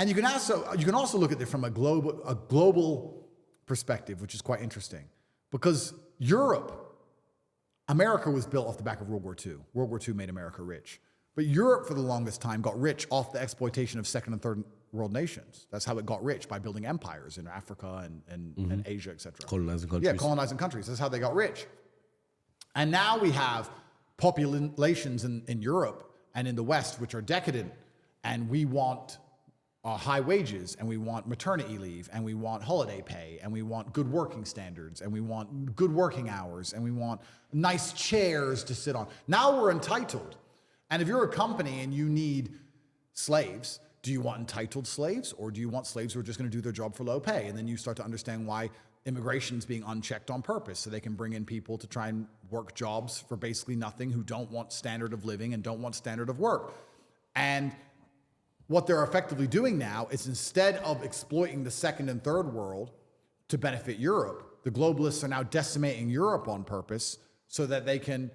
And you can also look at it from a global perspective, which is quite interesting, because America was built off the back of World War II. World War II made America rich. But Europe, for the longest time, got rich off the exploitation of second and third world nations. That's how it got rich, by building empires in Africa and Asia, etc. Colonizing countries. Yeah, colonizing countries. That's how they got rich. And now we have populations in Europe and in the West which are decadent, and we want high wages, and we want maternity leave, and we want holiday pay, and we want good working standards, and we want good working hours, and we want nice chairs to sit on. Now we're entitled. And if you're a company and you need slaves, do you want entitled slaves, or do you want slaves who are just going to do their job for low pay? And then you start to understand why immigration is being unchecked on purpose, so they can bring in people to try and work jobs for basically nothing, who don't want standard of living and don't want standard of work. And what they're effectively doing now is, instead of exploiting the second and third world to benefit Europe, the globalists are now decimating Europe on purpose so that they can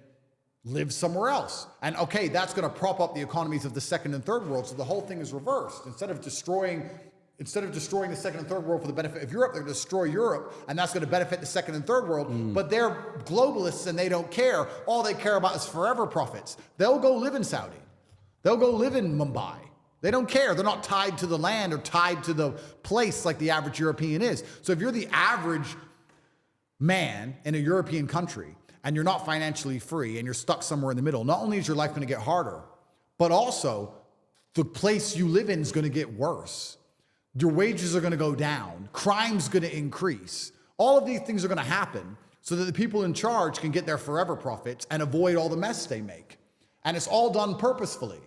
live somewhere else. And okay, that's going to prop up the economies of the second and third world, so the whole thing is reversed. Instead of destroying the second and third world for the benefit of Europe, they're going to destroy Europe, and that's going to benefit the second and third world. But they're globalists and they don't care. All they care about is forever profits. They'll go live in Saudi. They'll go live in Mumbai. They don't care. They're not tied to the land or tied to the place like the average European is. So if you're the average man in a European country and you're not financially free and you're stuck somewhere in the middle, not only is your life going to get harder, but also the place you live in is going to get worse. Your wages are going to go down. Crime's going to increase. All of these things are going to happen so that the people in charge can get their forever profits and avoid all the mess they make. And it's all done purposefully.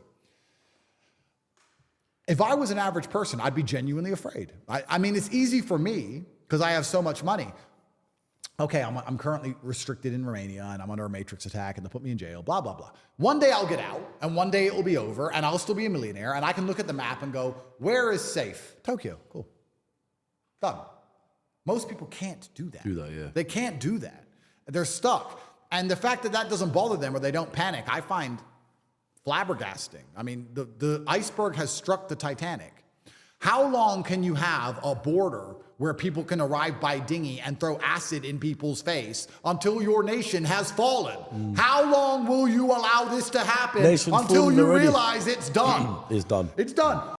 If I was an average person, I'd be genuinely afraid. I mean, it's easy for me because I have so much money. Okay, I'm currently restricted in Romania and I'm under a matrix attack and they'll put me in jail, blah, blah, blah. One day I'll get out and one day it will be over and I'll still be a millionaire and I can look at the map and go, where is safe? Tokyo, cool. Done. Most people can't do that. Yeah. They can't do that. They're stuck. And the fact that that doesn't bother them or they don't panic, I find flabbergasting. I mean, the iceberg has struck the Titanic. How long can you have a border where people can arrive by dinghy and throw acid in people's face until your nation has fallen? How long will you allow this to happen until you realize it's done? It's done. It's done.